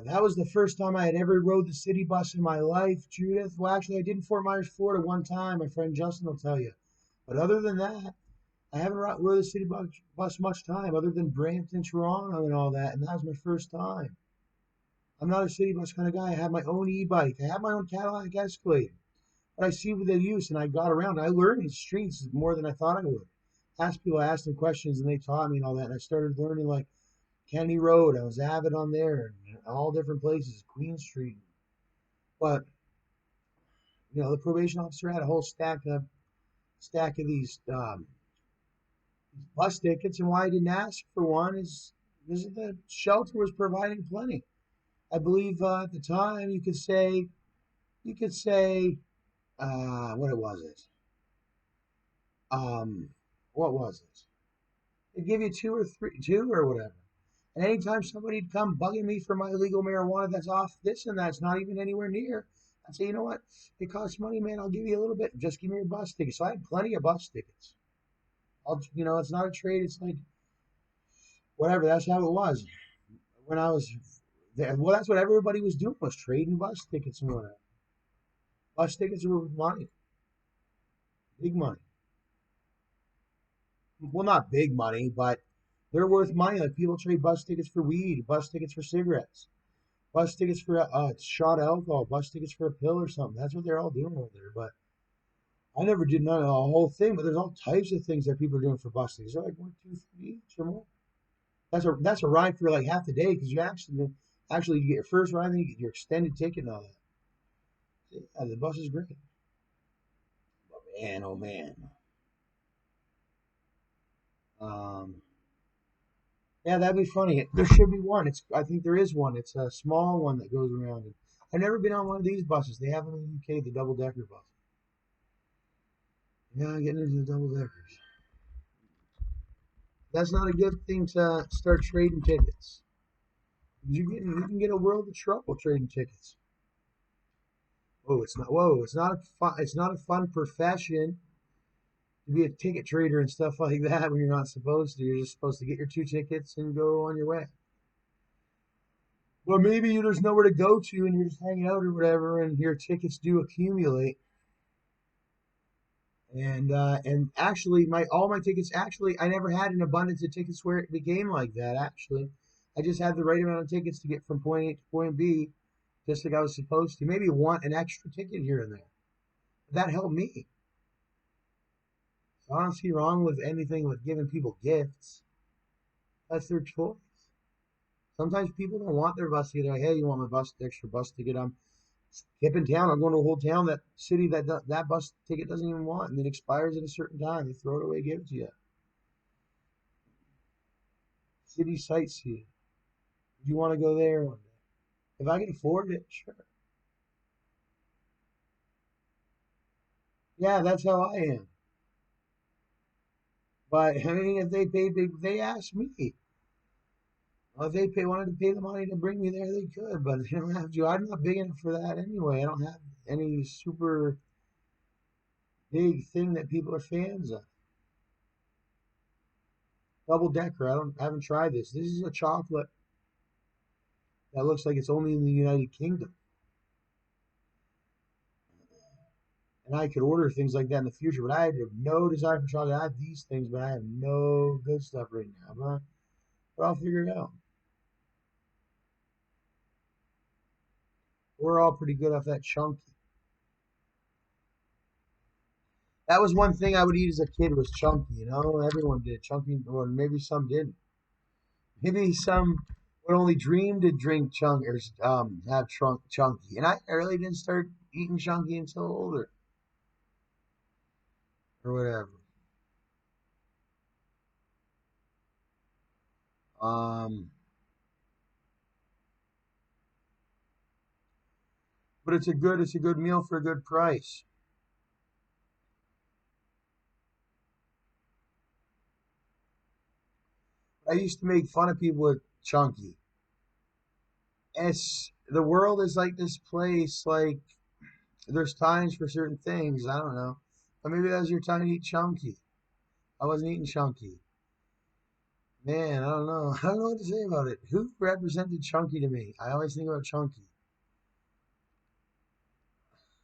That was the first time I had ever rode the city bus in my life, Judith. Well, actually, I did in Fort Myers, Florida one time. My friend Justin will tell you. But other than that, I haven't rode the city bus much time, other than Brampton, Toronto, and all that. And that was my first time. I'm not a city bus kind of guy. I have my own e-bike. I have my own Cadillac Escalade. But I see what they use, and I got around. I learned these streets more than I thought I would. I asked them questions, and they taught me and all that. And I started learning like Kennedy Road. I was avid on there, and all different places, Queen Street. But the probation officer had a whole stack of these bus tickets, and why I didn't ask for one is because the shelter was providing plenty. I believe at the time you could say what was it? What was it? They'd give you two or whatever. And anytime somebody'd come bugging me for my illegal marijuana that's off this and that's not even anywhere near, I'd say, you know what? It costs money, man. I'll give you a little bit. Just give me your bus ticket. So I had plenty of bus tickets. It's not a trade. It's like whatever. That's how it was when I was there. Well, that's what everybody was doing, was trading bus tickets and whatever. Bus tickets were worth money, big money. Well, not big money, but they're worth money. Like people trade bus tickets for weed, bus tickets for cigarettes, bus tickets for a shot of alcohol, bus tickets for a pill or something. That's what they're all doing over there. But I never did none of the whole thing. But there's all types of things that people are doing for bus tickets. They're like 1, 2, 3 each or more. That's a ride for like half the day because you get your first ride, then you get your extended ticket and all that. Yeah, the bus is great. But man, oh man. Um, yeah, that'd be funny. There should be one. I think there is one. It's a small one that goes around. I've never been on one of these buses. They have them in the UK, the double decker bus. Yeah, getting into the double deckers. That's not a good thing to start trading tickets. You can get a world of trouble trading tickets. It's not a fun profession to be a ticket trader and stuff like that when you're not supposed to. You're just supposed to get your 2 tickets and go on your way. Well, maybe there's nowhere to go to and you're just hanging out or whatever, and your tickets do accumulate. And actually, my all my tickets actually I never had an abundance of tickets where it became like that. Actually, I just had the right amount of tickets to get from point A to point B, just like I was supposed to. Maybe want an extra ticket here and there. That helped me. So I don't see wrong with anything with giving people gifts. That's their choice. Sometimes people don't want their bus ticket. They're like, hey, you want my extra bus ticket? I'm skipping town. I'm going to a whole town, that city that bus ticket doesn't even want, and it expires at a certain time. They throw it away, give it to you. City sightseeing. Do you want to go there one day? If I can afford it, sure. Yeah, that's how I am. But I mean, if they asked me, well, if wanted to pay the money to bring me there, they could, but they don't have to. I'm not big enough for that anyway. I don't have any super big thing that people are fans of. Double decker. I haven't tried this. This is a chocolate that looks like it's only in the United Kingdom. And I could order things like that in the future, but I have no desire for chocolate. I have these things, but I have no good stuff right now. But I'll figure it out. We're all pretty good off that chunky. That was one thing I would eat as a kid was chunky. Everyone did chunky, or maybe some didn't. Maybe some would only dream to drink chunk or have chunky. And I really didn't start eating chunky until older or whatever. Um, but it's a good meal for a good price. I used to make fun of people with chunky. The world is like this place. Like there's times for certain things. I don't know, but maybe that was your time to eat chunky. I wasn't eating chunky. Man, I don't know. I don't know what to say about it. Who represented Chunky to me? I always think about Chunky.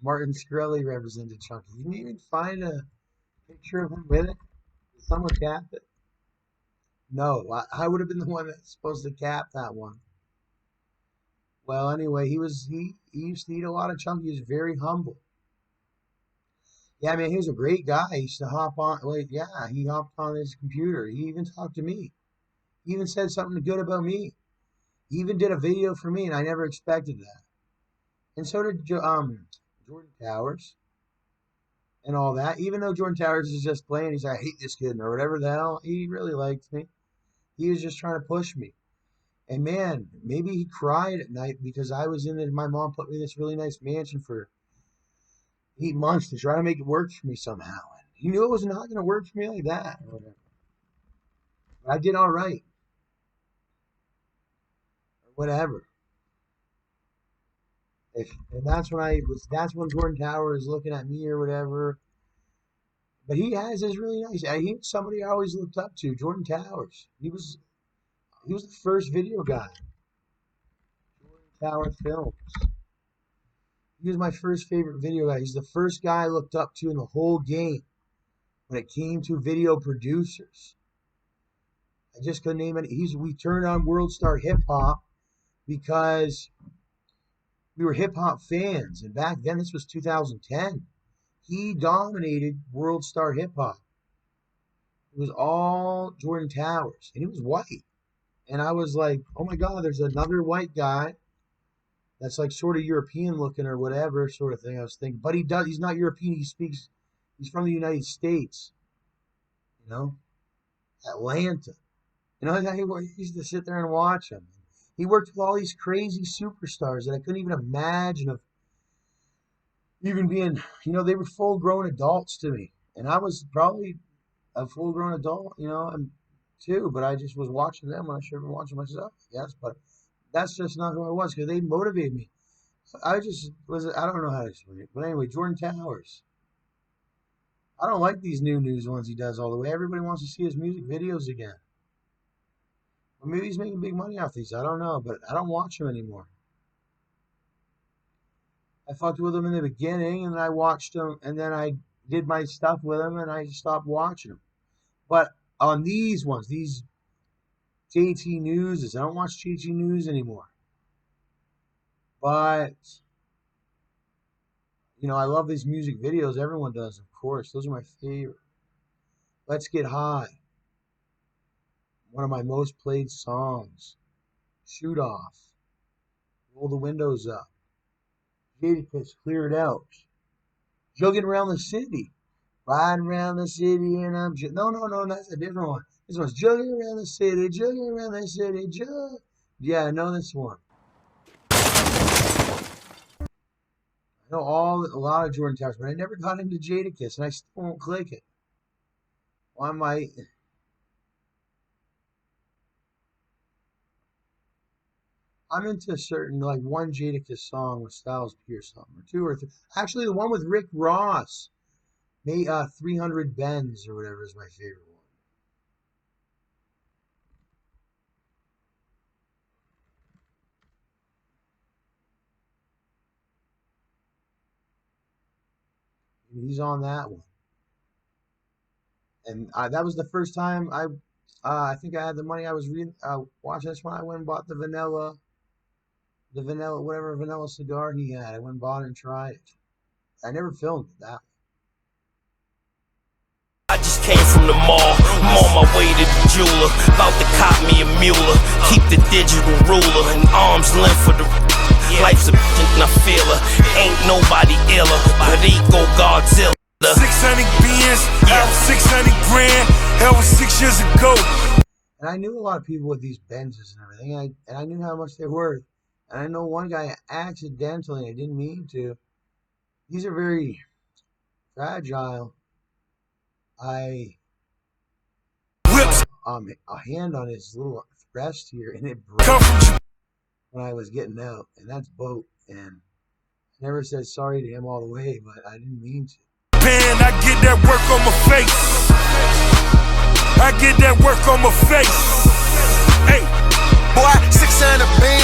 Martin Shkreli represented Chunky. You didn't even find a picture of him with it? Did someone cap it? No, I would have been the one that's supposed to cap that one. Well, anyway, he used to eat a lot of Chunky. He was very humble. Yeah, man, he was a great guy. He used to hop on, like, yeah, he hopped on his computer. He even talked to me. He even said something good about me. He even did a video for me, and I never expected that. And so did Jordan Towers and all that. Even though Jordan Towers is just playing, he's like, I hate this kid or whatever the hell. He really liked me. He was just trying to push me. And man, maybe he cried at night because I was in it. My mom put me in this really nice mansion for 8 months to try to make it work for me somehow. And he knew it was not going to work for me like that. Or whatever. But I did all right. Or whatever. And that's when Jordan Towers is looking at me or whatever. But he has this really nice. He was somebody I always looked up to, Jordan Towers. He was the first video guy. Jordan Towers Films. He was my first favorite video guy. He's the first guy I looked up to in the whole game when it came to video producers. I just couldn't name it. We turned on World Star Hip Hop because we were hip hop fans, and back then this was 2010. He dominated World Star Hip Hop. It was all Jordan Towers, and he was white. And I was like, oh my God, there's another white guy that's like sort of European looking or whatever sort of thing. I was thinking, but he's not European. He's from the United States, Atlanta. I used to sit there and watch him. He worked with all these crazy superstars that I couldn't even imagine of even being, they were full grown adults to me. And I was probably a full grown adult, too, but I just was watching them when I should have been watching myself, yes. But that's just not who I was because they motivated me. I don't know how to explain it. But anyway, Jordan Towers. I don't like these new news ones he does all the way. Everybody wants to see his music videos again. Or maybe he's making big money off these. I don't know, but I don't watch him anymore. I fucked with him in the beginning, and I watched him, and then I did my stuff with him, and I stopped watching him. But on these ones, these JT News, I don't watch JT News anymore. But, I love these music videos. Everyone does, of course. Those are my favorite. Let's Get High. One of my most played songs. Shoot Off. Roll the Windows Up. Jadakiss, Clear It Out. Jugging Around the City. Riding around the city and I'm no, that's a different one. This one's Jugging Around the City, Jugging Around the City, Yeah, I know this one. I know a lot of Jordan Towers, but I never got into Jadakiss, and I still won't click it. Well, I might. I'm into certain, like one Jadakiss song with Styles P or something, or two or three. Actually, the one with Rick Ross. 300 Bends or whatever is my favorite one. And he's on that one. And that was the first time I think I had the money. I was watching this one. I went and bought the vanilla, whatever vanilla cigar he had. I went and bought it and tried it. I never filmed it that way. I just came from the mall, I'm on my way to the jeweler, about to cop me a mule, keep the digital ruler, an arm's length for the life's a bitch and I feel her, ain't nobody iller, but ego Godzilla. 600 Benz, out 600 grand, that was 6 years ago. And I knew a lot of people with these Benzes and everything, and I knew how much they're worth. And I know one guy accidentally, I didn't mean to, these are very fragile. I a hand on his little breast here, and it broke when I was getting out, and that's boat. And I never said sorry to him all the way, but I didn't mean to. Man, I get that work on my face. I get that work on my face. Hey, boy, 600 bands.